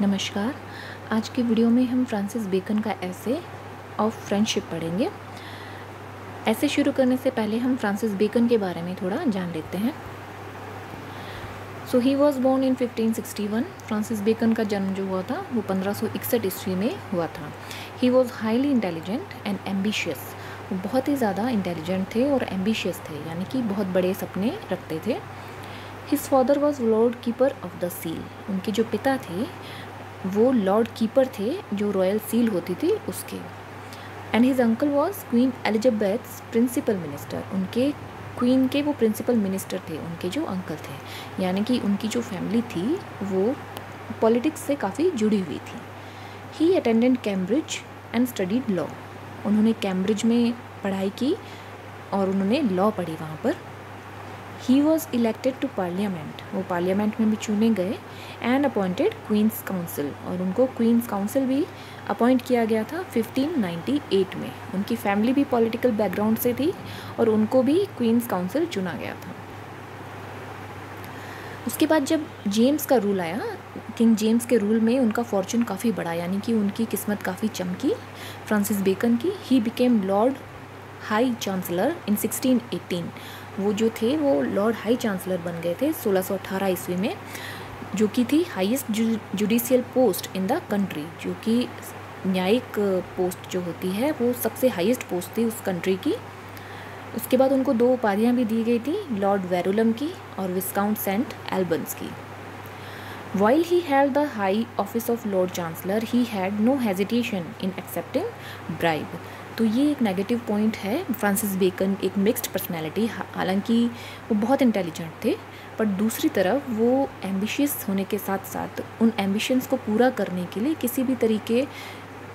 नमस्कार। आज की वीडियो में हम फ्रांसिस बेकन का ऐसे ऑफ फ्रेंडशिप पढ़ेंगे। ऐसे शुरू करने से पहले हम फ्रांसिस बेकन के बारे में थोड़ा जान लेते हैं। He was born in 1561। Francis Bacon का जन्म जो हुआ था वो 1561 ईस्वी में हुआ था। He was highly intelligent and ambitious. वो बहुत ही ज़्यादा इंटेलिजेंट थे और एम्बिशियस थे, यानी कि बहुत बड़े सपने रखते थे। His father was Lord keeper of the seal. उनके जो पिता थे वो लॉर्ड कीपर थे, जो रॉयल सील होती थी उसके। And his uncle was Queen Elizabeth's principal minister. उनके क्वीन के वो प्रिंसिपल मिनिस्टर थे, उनके जो अंकल थे, यानी कि उनकी जो फैमिली थी वो पॉलिटिक्स से काफ़ी जुड़ी हुई थी। He attended Cambridge and studied law. उन्होंने कैम्ब्रिज में पढ़ाई की और उन्होंने लॉ पढ़ी वहाँ पर। He was elected to parliament. वो पार्लियामेंट में भी चुने गए। एंड अपॉइंटेड क्वींस काउंसिल, और उनको क्वींस काउंसिल भी अपॉइंट किया गया था 1598 में। उनकी फैमिली भी पॉलिटिकल बैकग्राउंड से थी और उनको भी क्वींस काउंसिल चुना गया था। उसके बाद जब जेम्स का रूल आया, किंग जेम्स के रूल में उनका फॉर्चून काफ़ी बढ़ा, यानी कि उनकी किस्मत काफ़ी चमकी फ्रांसिस बेकन की। He became Lord high chancellor इन 1618। वो जो थे वो लॉर्ड हाई चांसलर बन गए थे 1618 ईस्वी में, जो कि थी highest judicial post in the country, जो कि न्यायिक पोस्ट जो होती है वो सबसे हाईएस्ट पोस्ट थी उस कंट्री की। उसके बाद उनको 2 उपाधियाँ भी दी गई थी, लॉर्ड वेरुलम की और विस्काउंट सेंट एल्बन्स की। While he held the high office of Lord Chancellor, he had no hesitation in accepting bribe. तो ये एक नेगेटिव पॉइंट है। फ्रांसिस बेकन एक मिक्स्ड पर्सनैलिटी, हालांकि वो बहुत इंटेलिजेंट थे, पर दूसरी तरफ वो एम्बिशियस होने के साथ साथ उन एम्बिशंस को पूरा करने के लिए किसी भी तरीके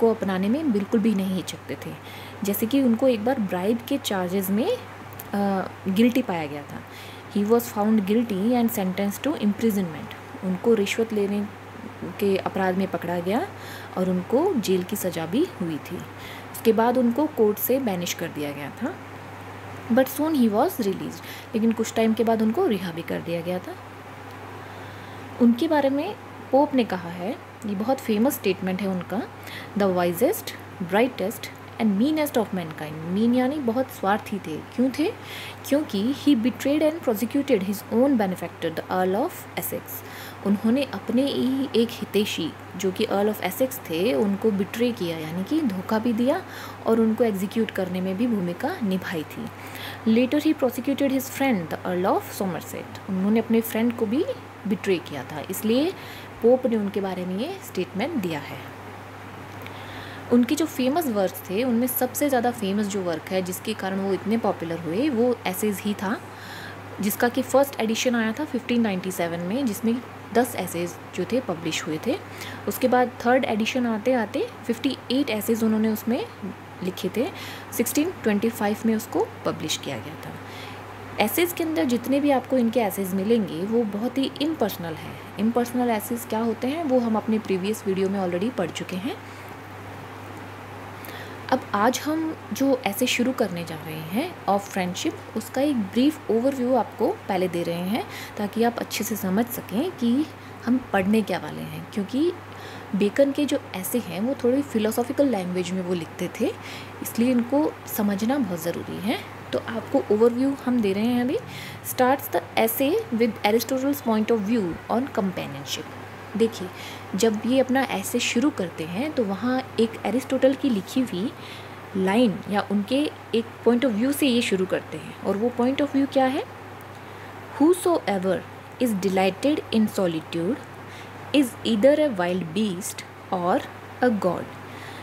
को अपनाने में बिल्कुल भी नहीं हिचकते थे। जैसे कि उनको एक बार ब्राइब के चार्जेस में गिल्टी पाया गया था। He was found guilty and sentence to imprisonment. उनको रिश्वत लेने के अपराध में पकड़ा गया और उनको जेल की सज़ा भी हुई थी। उसके बाद उनको कोर्ट से बैनिश कर दिया गया था, but soon he was release. लेकिन कुछ टाइम के बाद उनको रिहा भी कर दिया गया था। उनके बारे में पोप ने कहा है, ये बहुत फेमस स्टेटमेंट है उनका, the wisest, brightest and meanest of mankind. Mean यानी बहुत स्वार्थी थे। क्यों थे? क्योंकि he betrayed and prosecuted his own benefactor the Earl of Essex. उन्होंने अपने ही एक हितैषी जो कि अर्ल ऑफ एसेक्स थे उनको बिट्रे किया, यानी कि धोखा भी दिया और उनको एग्जीक्यूट करने में भी भूमिका निभाई थी। Later he prosecuted his friend the Earl of Somerset. उन्होंने अपने फ्रेंड को भी बिट्रे किया था, इसलिए पोप ने उनके बारे में ये स्टेटमेंट दिया है। उनके जो फेमस वर्क थे उनमें सबसे ज़्यादा फेमस जो वर्क है जिसके कारण वो इतने पॉपुलर हुए वो एसेज ही था, जिसका कि फर्स्ट एडिशन आया था 1597 में, जिसमें 10 एसेज जो थे पब्लिश हुए थे। उसके बाद थर्ड एडिशन आते आते 58 एसेज उन्होंने उसमें लिखे थे। 1625 में उसको पब्लिश किया गया था। एसेज के अंदर जितने भी आपको इनके एसेज मिलेंगे वो बहुत ही इम्पर्सनल है। इम्पर्सनल एसेज क्या होते हैं वो हम अपने प्रीवियस वीडियो में ऑलरेडी पढ़ चुके हैं। अब आज हम जो ऐसे शुरू करने जा रहे हैं ऑफ फ्रेंडशिप, उसका एक ब्रीफ ओवरव्यू आपको पहले दे रहे हैं ताकि आप अच्छे से समझ सकें कि हम पढ़ने क्या वाले हैं। क्योंकि बेकन के जो ऐसे हैं वो थोड़ी फिलोसॉफिकल लैंग्वेज में वो लिखते थे, इसलिए इनको समझना बहुत ज़रूरी है। तो आपको ओवरव्यू हम दे रहे हैं अभी। स्टार्ट्स द ऐसे with Aristotle's point of view on companionship. देखिए, जब ये अपना ऐसे शुरू करते हैं तो वहाँ एक एरिस्टोटल की लिखी हुई लाइन या उनके एक पॉइंट ऑफ व्यू से ये शुरू करते हैं, और वो पॉइंट ऑफ व्यू क्या है? Whosoever is delighted in solitude is either a wild beast or a god।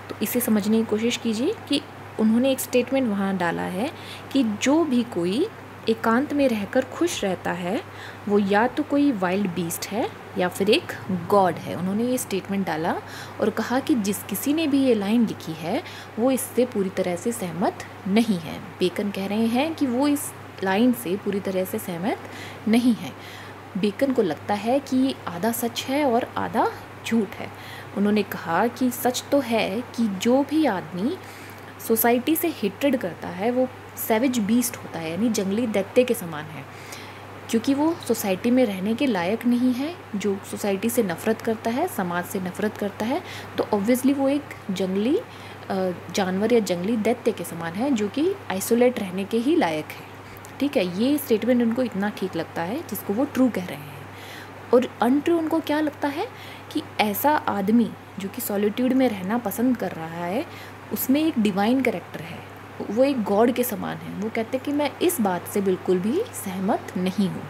तो इसे समझने की कोशिश कीजिए कि उन्होंने एक स्टेटमेंट वहाँ डाला है कि जो भी कोई एकांत में रहकर खुश रहता है वो या तो कोई वाइल्ड बीस्ट है या फिर एक गॉड है। उन्होंने ये स्टेटमेंट डाला और कहा कि जिस किसी ने भी ये लाइन लिखी है वो इससे पूरी तरह से सहमत नहीं है। बेकन कह रहे हैं कि वो इस लाइन से पूरी तरह से सहमत नहीं है। बेकन को लगता है कि ये आधा सच है और आधा झूठ है। उन्होंने कहा कि सच तो है कि जो भी आदमी सोसाइटी से हेट्रेड करता है वो सैवेज बीस्ट होता है, यानी जंगली दैत्य के समान है। क्योंकि वो सोसाइटी में रहने के लायक नहीं है। जो सोसाइटी से नफ़रत करता है, समाज से नफ़रत करता है, तो ऑब्वियसली वो एक जंगली जानवर या जंगली दैत्य के समान है, जो कि आइसोलेट रहने के ही लायक है। ठीक है, ये स्टेटमेंट उनको इतना ठीक लगता है जिसको वो ट्रू कह रहे हैं। और अनट्रू उनको क्या लगता है कि ऐसा आदमी जो कि सॉलिट्यूड में रहना पसंद कर रहा है, उसमें एक डिवाइन कैरेक्टर है, वो एक गॉड के समान है। वो कहते हैं कि मैं इस बात से बिल्कुल भी सहमत नहीं हूँ।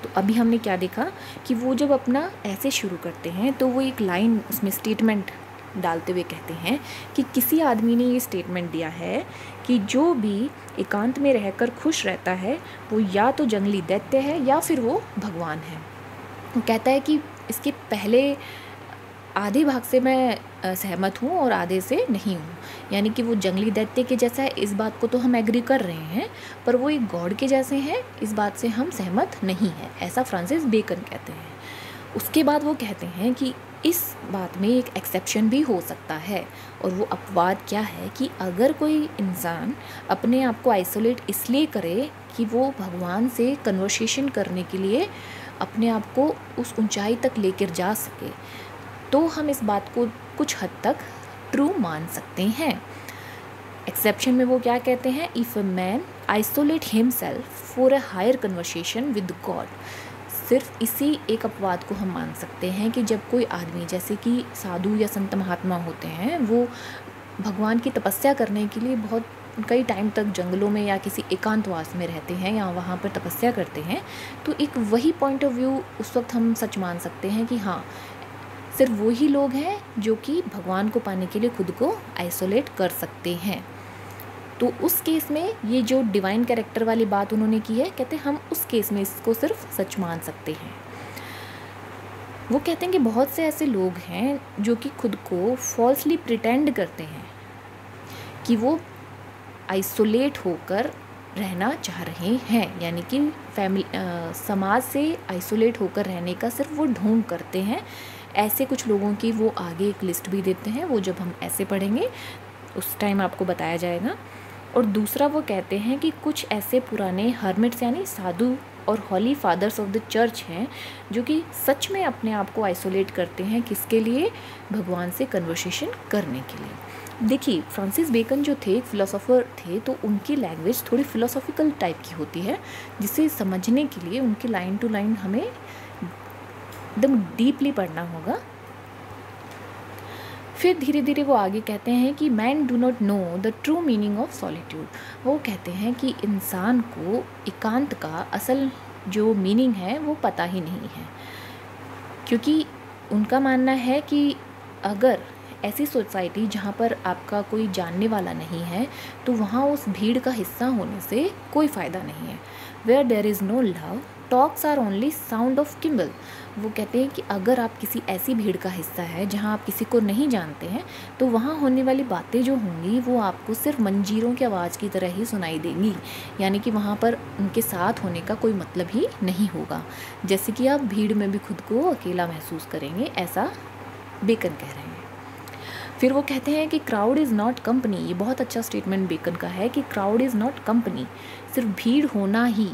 तो अभी हमने क्या देखा कि वो जब अपना ऐसे शुरू करते हैं तो वो एक लाइन उसमें स्टेटमेंट डालते हुए कहते हैं कि किसी आदमी ने ये स्टेटमेंट दिया है कि जो भी एकांत में रहकर खुश रहता है वो या तो जंगली दैत्य है या फिर वो भगवान है। वो कहता है कि इसके पहले आधे भाग से मैं सहमत हूँ और आधे से नहीं हूँ, यानी कि वो जंगली दैत्य के जैसा है, इस बात को तो हम एग्री कर रहे हैं, पर वो एक गॉड के जैसे हैं, इस बात से हम सहमत नहीं हैं। ऐसा फ्रांसिस बेकन कहते हैं। उसके बाद वो कहते हैं कि इस बात में एक एक्सेप्शन भी हो सकता है, और वो अपवाद क्या है कि अगर कोई इंसान अपने आप को आइसोलेट इसलिए करे कि वो भगवान से कन्वर्सेशन करने के लिए अपने आप को उस ऊंचाई तक लेकर जा सके, तो हम इस बात को कुछ हद तक ट्रू मान सकते हैं। एक्सेप्शन में वो क्या कहते हैं, if a man isolate himself for a higher conversation with God. सिर्फ इसी एक अपवाद को हम मान सकते हैं कि जब कोई आदमी, जैसे कि साधु या संत महात्मा होते हैं, वो भगवान की तपस्या करने के लिए बहुत कई टाइम तक जंगलों में या किसी एकांतवास में रहते हैं या वहाँ पर तपस्या करते हैं, तो एक वही पॉइंट ऑफ व्यू उस वक्त हम सच मान सकते हैं कि हाँ, सिर्फ वही लोग हैं जो कि भगवान को पाने के लिए खुद को आइसोलेट कर सकते हैं। तो उस केस में ये जो डिवाइन कैरेक्टर वाली बात उन्होंने की है, कहते हैं हम उस केस में इसको सिर्फ सच मान सकते हैं। वो कहते हैं कि बहुत से ऐसे लोग हैं जो कि खुद को फॉल्सली प्रिटेंड करते हैं कि वो आइसोलेट होकर रहना चाह रहे हैं, यानी कि समाज से आइसोलेट होकर रहने का सिर्फ वो ढोंग करते हैं। ऐसे कुछ लोगों की वो आगे एक लिस्ट भी देते हैं, वो जब हम ऐसे पढ़ेंगे उस टाइम आपको बताया जाएगा। और दूसरा वो कहते हैं कि कुछ ऐसे पुराने हर्मिट्स यानी साधु और हॉली फादर्स ऑफ द चर्च हैं जो कि सच में अपने आप को आइसोलेट करते हैं, किसके लिए, भगवान से कन्वर्सेशन करने के लिए। देखिए, फ्रांसिस बेकन जो थे, एक फ़िलोसोफर थे, तो उनकी लैंग्वेज थोड़ी फ़िलोसॉफिकल टाइप की होती है, जिसे समझने के लिए उनकी लाइन टू लाइन हमें एकदम डीपली पढ़ना होगा। फिर धीरे धीरे वो आगे कहते हैं कि man do not know the true meaning of solitude. वो कहते हैं कि इंसान को एकांत का असल जो मीनिंग है वो पता ही नहीं है, क्योंकि उनका मानना है कि अगर ऐसी सोसाइटी जहाँ पर आपका कोई जानने वाला नहीं है, तो वहाँ उस भीड़ का हिस्सा होने से कोई फ़ायदा नहीं है। Where there is no love talks are only sound of cymbal. वो कहते हैं कि अगर आप किसी ऐसी भीड़ का हिस्सा है जहाँ आप किसी को नहीं जानते हैं, तो वहाँ होने वाली बातें जो होंगी वो आपको सिर्फ मंजीरों की आवाज़ की तरह ही सुनाई देंगी, यानी कि वहाँ पर उनके साथ होने का कोई मतलब ही नहीं होगा, जैसे कि आप भीड़ में भी खुद को अकेला महसूस करेंगे, ऐसा बेकन कह रहे हैं। फिर वो कहते हैं कि क्राउड इज़ नॉट कंपनी। ये बहुत अच्छा स्टेटमेंट बेकन का है कि क्राउड इज़ नॉट कंपनी, सिर्फ भीड़ होना ही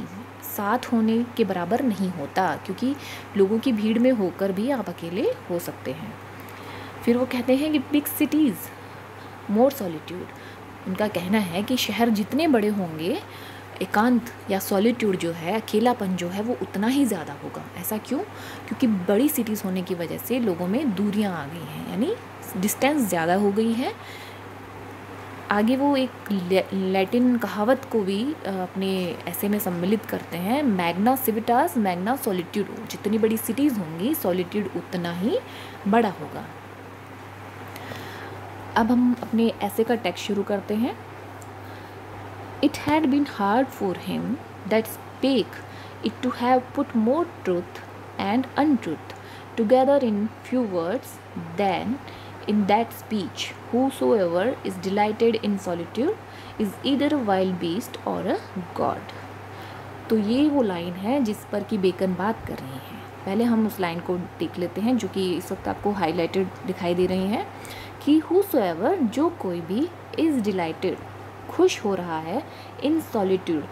साथ होने के बराबर नहीं होता, क्योंकि लोगों की भीड़ में होकर भी आप अकेले हो सकते हैं। फिर वो कहते हैं कि बिग सिटीज़ मोर सॉलिट्यूड। उनका कहना है कि शहर जितने बड़े होंगे, एकांत या सॉलिट्यूड जो है, अकेलापन जो है, वो उतना ही ज़्यादा होगा। ऐसा क्यों? क्योंकि बड़ी सिटीज़ होने की वजह से लोगों में दूरियां आ गई हैं, यानी डिस्टेंस ज़्यादा हो गई है। आगे वो एक लैटिन कहावत को भी अपने ऐसे में सम्मिलित करते हैं, मैग्ना सिविटास मैग्ना सॉलिट्यूड। जितनी बड़ी सिटीज़ होंगी, सॉलिट्यूड उतना ही बड़ा होगा। अब हम अपने ऐसे का टेक्स्ट शुरू करते हैं। It had been hard for him that spake it to have put more truth and untruth together in few words than in that speech. Whosoever is delighted in solitude is either a wild beast or a god. तो ये वो line है जिस पर कि bacon बात कर रही हैं। पहले हम उस लाइन को देख लेते हैं जो कि इस वक्त आपको हाईलाइटेड दिखाई दे रही हैं कि whosoever, जो कोई भी, is delighted, खुश हो रहा है, इन सॉलिट्यूड,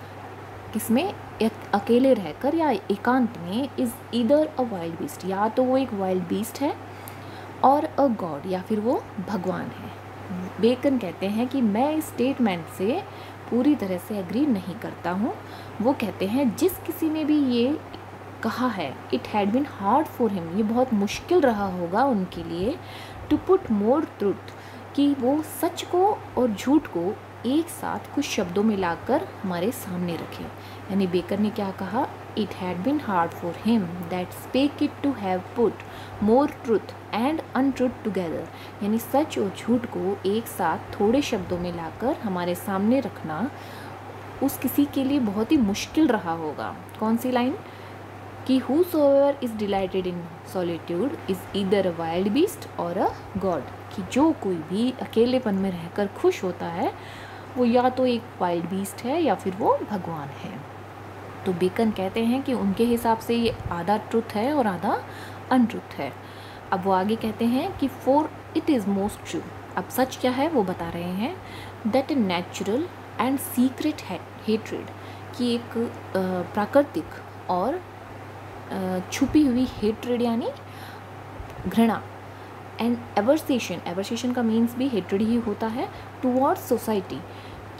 किसमें, अकेले रहकर या एकांत में is either a wild beast, या तो वो एक वाइल्ड बीस्ट है और अ गॉड, या फिर वो भगवान है। बेकन कहते हैं कि मैं इस स्टेटमेंट से पूरी तरह से एग्री नहीं करता हूँ। वो कहते हैं जिस किसी ने भी ये कहा है, it had been hard for him, ये बहुत मुश्किल रहा होगा उनके लिए, टू पुट मोर ट्रुथ, कि वो सच को और झूठ को एक साथ कुछ शब्दों में लाकर हमारे सामने रखें। यानी बेकर ने क्या कहा, it had been hard for him that spake it to have put more truth and untruth together, यानी सच और झूठ को एक साथ थोड़े शब्दों में लाकर हमारे सामने रखना उस किसी के लिए बहुत ही मुश्किल रहा होगा। कौन सी लाइन, कि whosoever is delighted in solitude is either a wild beast or a god, कि जो कोई भी अकेलेपन में रहकर खुश होता है वो या तो एक वाइल्ड बीस्ट है या फिर वो भगवान है। तो बेकन कहते हैं कि उनके हिसाब से ये आधा ट्रुथ है और आधा अनट्रुथ है। अब वो आगे कहते हैं कि for it is most true, अब सच क्या है वो बता रहे हैं, that a natural and secret hatred, कि एक प्राकृतिक और छुपी हुई हेट्रेड यानी घृणा, एंड एवर्सेशन का मीन्स भी हेट्रेड ही होता है, टुवर्ड्स सोसाइटी,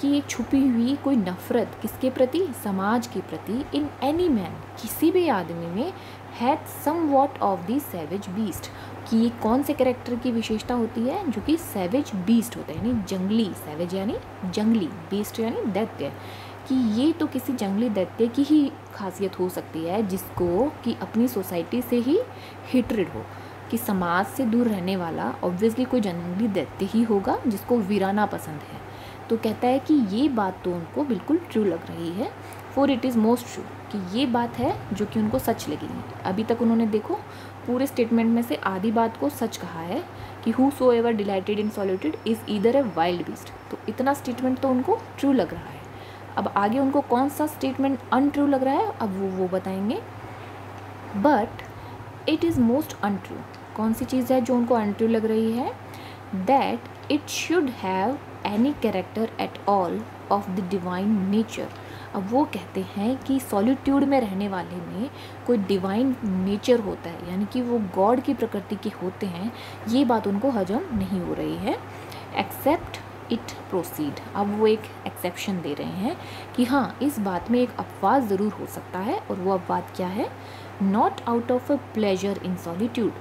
कि एक छुपी हुई कोई नफ़रत किसके प्रति, समाज के प्रति, इन एनी मैन, किसी भी आदमी में, hath somewhat of the savage beast, कि ये कौन से कैरेक्टर की विशेषता होती है, जो कि सैवेज बीस्ट होता है, यानी जंगली, सैवेज यानी जंगली, बीस्ट यानी दैत्य, कि ये तो किसी जंगली दैत्य की ही खासियत हो सकती है जिसको कि अपनी सोसाइटी से ही हेट्रेड हो, कि समाज से दूर रहने वाला ऑब्वियसली कोई जंगली दैत्य ही होगा जिसको वीराना पसंद है। तो कहता है कि ये बात तो उनको बिल्कुल ट्रू लग रही है, for it is most true, कि ये बात है जो कि उनको सच लगी। अभी तक उन्होंने देखो पूरे स्टेटमेंट में से आधी बात को सच कहा है कि whosoever delighted in solitude is either a wild beast, तो इतना स्टेटमेंट तो उनको ट्रू लग रहा है। अब आगे उनको कौन सा स्टेटमेंट अनट्रू लग रहा है अब वो बताएंगे। But it is most untrue, कौन सी चीज़ है जो उनको अनट्रू लग रही है, that it should have any character at all of the divine nature. अब वो कहते हैं कि सॉलिट्यूड में रहने वाले में कोई डिवाइन नेचर होता है, यानी कि वो गॉड की प्रकृति के होते हैं, ये बात उनको हजम नहीं हो रही है। एक्सेप्ट इट प्रोसीड, अब वो एक एक्सेप्शन दे रहे हैं कि हाँ इस बात में एक अपवाद ज़रूर हो सकता है, और वो अपवाद क्या है, not out of a pleasure in solitude,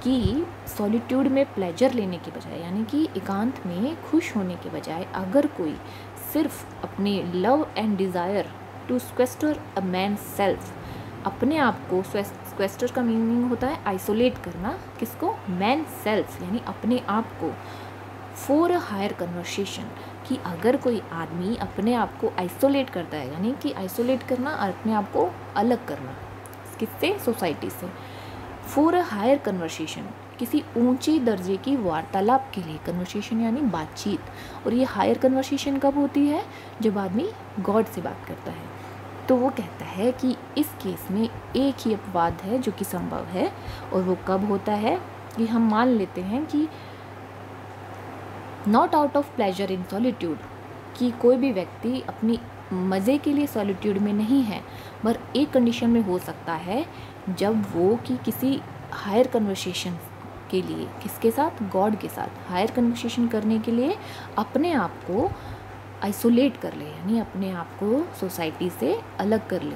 कि सॉलिट्यूड में प्लेजर लेने के बजाय, यानी कि एकांत में खुश होने के बजाय, अगर कोई सिर्फ अपने love and desire to sequester a man self, अपने आप को, स्क्वेस्टर का मीनिंग होता है आइसोलेट करना, किसको, मैन सेल्फ, यानी अपने आप को, फॉर अ हायर कन्वर्सेशन, कि अगर कोई आदमी अपने आप को आइसोलेट करता है, यानी कि आइसोलेट करना, अपने आप को अलग करना, किससे, सोसाइटी से, फॉर अ हायर कन्वर्सेशन, किसी ऊंचे दर्जे की वार्तालाप के लिए, कन्वर्सेशन यानी बातचीत, और ये हायर कन्वर्सेशन कब होती है, जब आदमी गॉड से बात करता है। तो वो कहता है कि इस केस में एक ही अपवाद है जो कि संभव है, और वो कब होता है, कि हम मान लेते हैं कि not out of pleasure in solitude, कि कोई भी व्यक्ति अपनी मज़े के लिए सॉलिट्यूड में नहीं है, पर एक कंडीशन में हो सकता है जब वो कि किसी हायर कन्वर्सेशन के लिए, किसके साथ, गॉड के साथ हायर कन्वर्सेशन करने के लिए अपने आप को आइसोलेट कर ले, यानी अपने आप को सोसाइटी से अलग कर ले,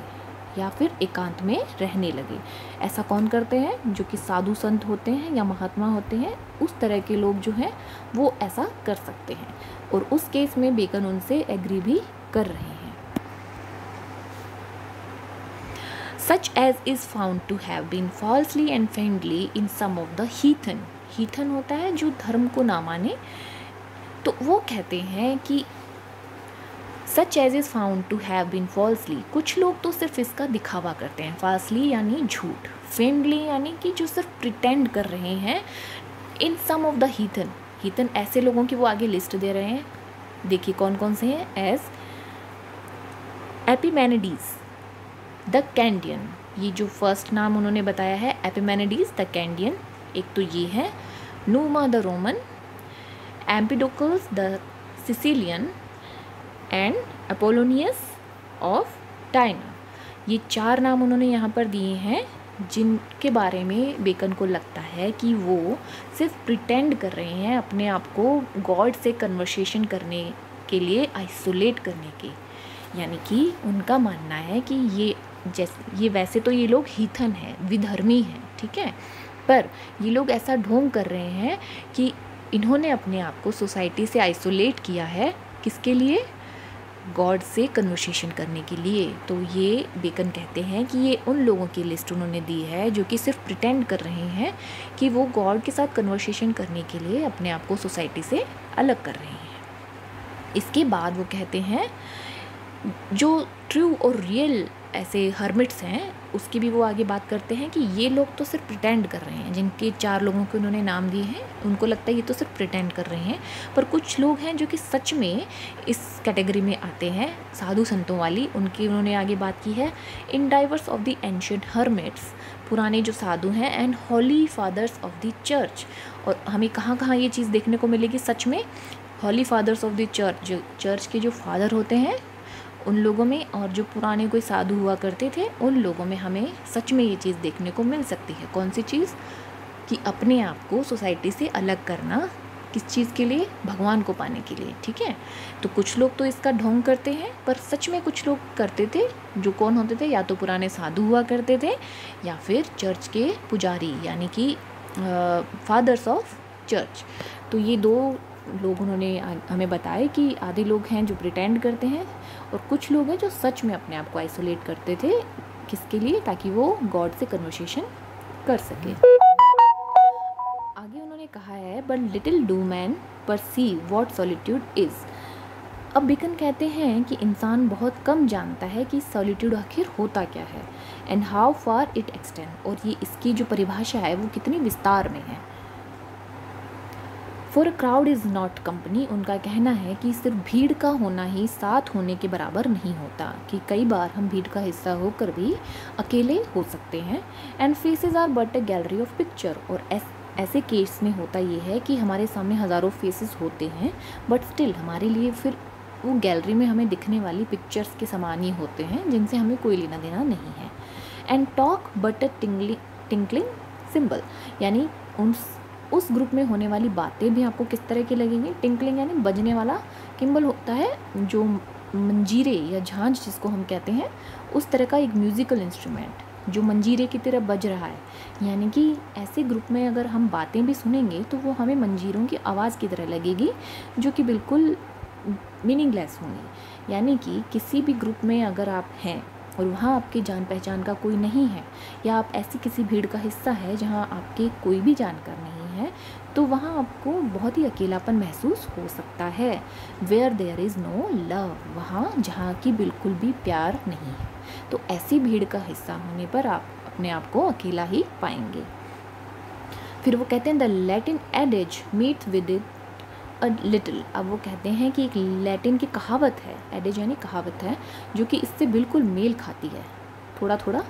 या फिर एकांत में रहने लगे। ऐसा कौन करते हैं, जो कि साधु संत होते हैं या महात्मा होते हैं, उस तरह के लोग जो हैं वो ऐसा कर सकते हैं, और उस केस में बेकन उनसे एग्री भी कर रहे हैं। Such as is found to have been falsely and feignedly in some of the heathen, heathen होता है जो धर्म को ना माने, तो वो कहते हैं कि such as is found to have been falsely, कुछ लोग तो सिर्फ इसका दिखावा करते हैं, फॉल्सली यानी झूठ, फेमली यानी कि जो सिर्फ प्रिटेंड कर रहे हैं, इन सम ऑफ द हीथन, हीथन ऐसे लोगों की वो आगे लिस्ट दे रहे हैं, देखिए कौन कौन से हैं, एज एपिमेनिडीज द कैंडियन, ये जो फर्स्ट नाम उन्होंने बताया है एपिमेनिडीज द कैंडियन, एक तो ये है, Numa the Roman, Empedocles the Sicilian, and Apollonius of Tyana. ये 4 नाम उन्होंने यहाँ पर दिए हैं जिनके बारे में बेकन को लगता है कि वो सिर्फ प्रिटेंड कर रहे हैं अपने आप को गॉड से कन्वर्सेशन करने के लिए, आइसोलेट करने के। यानी कि उनका मानना है कि ये वैसे तो ये लोग हीथन हैं, विधर्मी हैं, ठीक है, पर ये लोग ऐसा ढोंग कर रहे हैं कि इन्होंने अपने आप को सोसाइटी से आइसोलेट किया है। किसके लिए? गॉड से कन्वर्सेशन करने के लिए। तो ये बेकन कहते हैं कि ये उन लोगों की लिस्ट उन्होंने दी है जो कि सिर्फ प्रिटेंड कर रहे हैं कि वो गॉड के साथ कन्वर्सेशन करने के लिए अपने आप को सोसाइटी से अलग कर रहे हैं। इसके बाद वो कहते हैं जो ट्रू और रियल ऐसे हर्मिट्स हैं उसकी भी वो आगे बात करते हैं कि ये लोग तो सिर्फ प्रिटेंड कर रहे हैं। जिनके 4 लोगों के उन्होंने नाम दिए हैं उनको लगता है ये तो सिर्फ प्रिटेंड कर रहे हैं, पर कुछ लोग हैं जो कि सच में इस कैटेगरी में आते हैं, साधु संतों वाली। उनकी उन्होंने आगे बात की है। In divers of the ancient hermits, पुराने जो साधु हैं, and holy fathers of the church. और हमें कहाँ कहाँ ये चीज़ देखने को मिलेगी सच में? हॉली फादर्स ऑफ द चर्च, जो चर्च के जो फादर होते हैं उन लोगों में, और जो पुराने कोई साधु हुआ करते थे उन लोगों में हमें सच में ये चीज़ देखने को मिल सकती है। कौन सी चीज़? कि अपने आप को सोसाइटी से अलग करना। किस चीज़ के लिए? भगवान को पाने के लिए, ठीक है। तो कुछ लोग तो इसका ढोंग करते हैं, पर सच में कुछ लोग करते थे, जो कौन होते थे? या तो पुराने साधु हुआ करते थे या फिर चर्च के पुजारी, यानी कि फादर्स ऑफ चर्च। तो ये 2 लोग उन्होंने हमें बताए कि आधे लोग हैं जो प्रिटेंड करते हैं और कुछ लोग हैं जो सच में अपने आप को आइसोलेट करते थे। किसके लिए? ताकि वो गॉड से कन्वर्सेशन कर सके। आगे उन्होंने कहा है but little do man perceive what solitude is. अब बेकन कहते हैं कि इंसान बहुत कम जानता है कि सॉलिट्यूड आखिर होता क्या है, and how far it extend, और ये इसकी जो परिभाषा है वो कितनी विस्तार में है। For a crowd is not company, उनका कहना है कि सिर्फ भीड़ का होना ही साथ होने के बराबर नहीं होता, कि कई बार हम भीड़ का हिस्सा होकर भी अकेले हो सकते हैं। And faces are but a gallery of picture, और ऐसे केस में होता ये है कि हमारे सामने हज़ारों फेसेस होते हैं, बट स्टिल हमारे लिए फिर वो गैलरी में हमें दिखने वाली पिक्चर्स के समान ही होते हैं जिनसे हमें कोई लेना देना नहीं है। And talk but a tinkling symbol, यानी उस ग्रुप में होने वाली बातें भी आपको किस तरह की लगेंगी? टिंकलिंग यानी बजने वाला किम्बल होता है, जो मंजीरे या झांझ जिसको हम कहते हैं, उस तरह का एक म्यूज़िकल इंस्ट्रूमेंट जो मंजीरे की तरह बज रहा है। यानी कि ऐसे ग्रुप में अगर हम बातें भी सुनेंगे तो वो हमें मंजीरों की आवाज़ की तरह लगेगी, जो कि बिल्कुल मीनिंगलेस होंगी। यानी कि किसी भी ग्रुप में अगर आप हैं और वहाँ आपकी जान पहचान का कोई नहीं है, या आप ऐसी किसी भीड़ का हिस्सा है जहाँ आपके कोई भी जानकार नहीं है, तो वहाँ आपको बहुत ही अकेलापन महसूस हो सकता है। Where there is no love, वहाँ जहाँ की बिल्कुल भी प्यार नहीं है। तो ऐसी भीड़ का हिस्सा होने पर आप अपने आप को अकेला ही पाएंगे। फिर वो कहते हैं the Latin adage meet with it a little. अब वो कहते हैं कि एक लैटिन की कहावत है, एडेज यानी कहावत है, जो कि इससे बिल्कुल मेल खाती है, थोड़ा थोड़ा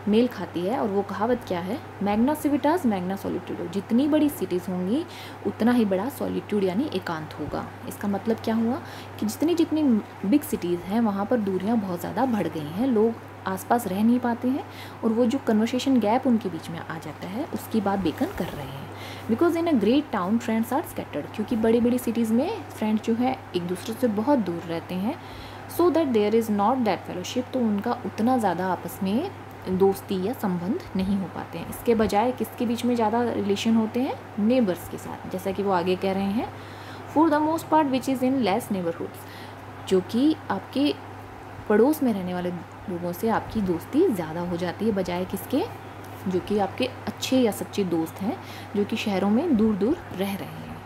मेल खाती है। और वो कहावत क्या है? मैग्ना सिविटास मैग्ना सॉलिट्यूड, जितनी बड़ी सिटीज़ होंगी उतना ही बड़ा सॉलिट्यूड यानी एकांत होगा। इसका मतलब क्या हुआ कि जितनी जितनी बिग सिटीज़ हैं वहाँ पर दूरियाँ बहुत ज़्यादा बढ़ गई हैं, लोग आसपास रह नहीं पाते हैं, और वो जो कन्वर्सेशन गैप उनके बीच में आ जाता है उसकी बात बेकन कर रहे हैं। Because in a great town friends are scattered, क्योंकि बड़ी बड़ी सिटीज़ में फ्रेंड्स जो है एक दूसरे से बहुत दूर रहते हैं। So that there is not that fellowship, तो उनका उतना ज़्यादा आपस में दोस्ती या संबंध नहीं हो पाते हैं। इसके बजाय किसके बीच में ज़्यादा रिलेशन होते हैं? नेबर्स के साथ, जैसा कि वो आगे कह रहे हैं। For the most part which is in less neighbourhoods, जो कि आपके पड़ोस में रहने वाले लोगों से आपकी दोस्ती ज़्यादा हो जाती है, बजाय किसके? जो कि आपके अच्छे या सच्चे दोस्त हैं, जो कि शहरों में दूर दूर रह रहे हैं।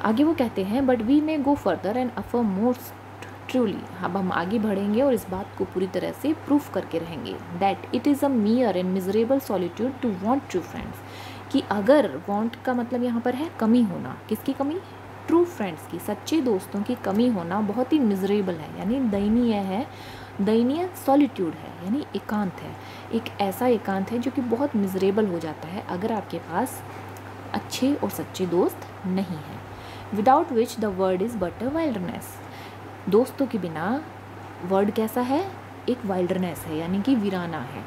आगे वो कहते हैं but we may go further and affirm more truly, अब हम आगे बढ़ेंगे और इस बात को पूरी तरह से प्रूफ करके रहेंगे that it is a mere and miserable solitude to want true friends, कि अगर वांट का मतलब यहाँ पर है कमी होना, किसकी कमी? ट्रू फ्रेंड्स की, सच्चे दोस्तों की कमी होना बहुत ही मिजरेबल है, यानी दयनीय है। दयनीय सॉलिट्यूड है यानी एकांत है, एक ऐसा एकांत है जो कि बहुत मिजरेबल हो जाता है अगर आपके पास अच्छे और सच्चे दोस्त नहीं हैं। Without which the word is but a wildness, दोस्तों के बिना वर्ड कैसा है? एक वाइल्डरनेस है, यानी कि वीराना है।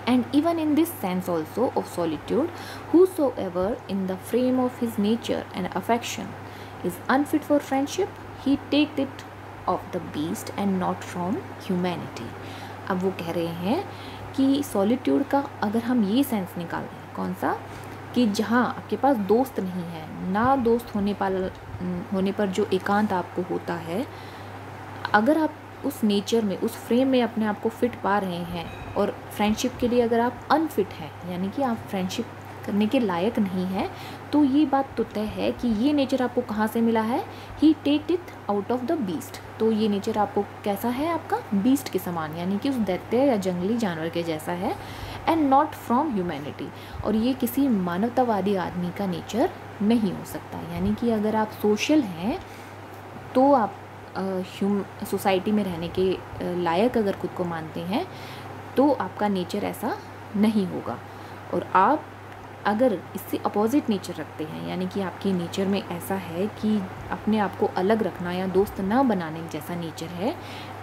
And even in this sense also of solitude, whosoever in the frame of his nature and affection is unfit for friendship, he takes it of the beast and not from humanity। अब वो कह रहे हैं कि solitude का अगर हम ये सेंस निकाल दें, कौन सा, कि जहाँ आपके पास दोस्त नहीं है, ना दोस्त होने पर जो एकांत आपको होता है, अगर आप उस नेचर में, उस फ्रेम में अपने आप को फिट पा रहे हैं और फ्रेंडशिप के लिए अगर आप अनफिट हैं, यानी कि आप फ्रेंडशिप करने के लायक नहीं हैं, तो ये बात तो तय है कि ये नेचर आपको कहाँ से मिला है, he take it out of the beast. तो ये नेचर आपको कैसा है, आपका बीस्ट के समान, यानी कि उस दैत्य या जंगली जानवर के जैसा है, एंड नॉट फ्रॉम ह्यूमैनिटी। और ये किसी मानवतावादी आदमी का नेचर नहीं हो सकता, यानी कि अगर आप सोशल हैं तो आप सोसाइटी में रहने के लायक अगर खुद को मानते हैं तो आपका नेचर ऐसा नहीं होगा। और आप अगर इससे अपोजिट नेचर रखते हैं, यानी कि आपकी नेचर में ऐसा है कि अपने आप को अलग रखना या दोस्त ना बनाने जैसा नेचर है,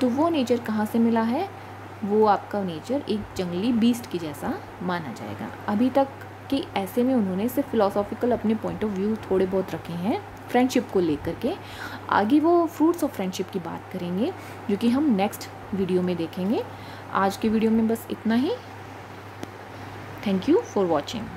तो वो नेचर कहाँ से मिला है, वो आपका नेचर एक जंगली बीस्ट की जैसा माना जाएगा। अभी तक कि ऐसे में उन्होंने सिर्फ फिलोसॉफिकल अपने पॉइंट ऑफ व्यू थोड़े बहुत रखे हैं फ्रेंडशिप को लेकर के। आगे वो फ्रूट्स ऑफ फ्रेंडशिप की बात करेंगे, जो कि हम नेक्स्ट वीडियो में देखेंगे। आज के वीडियो में बस इतना ही। Thank you for watching.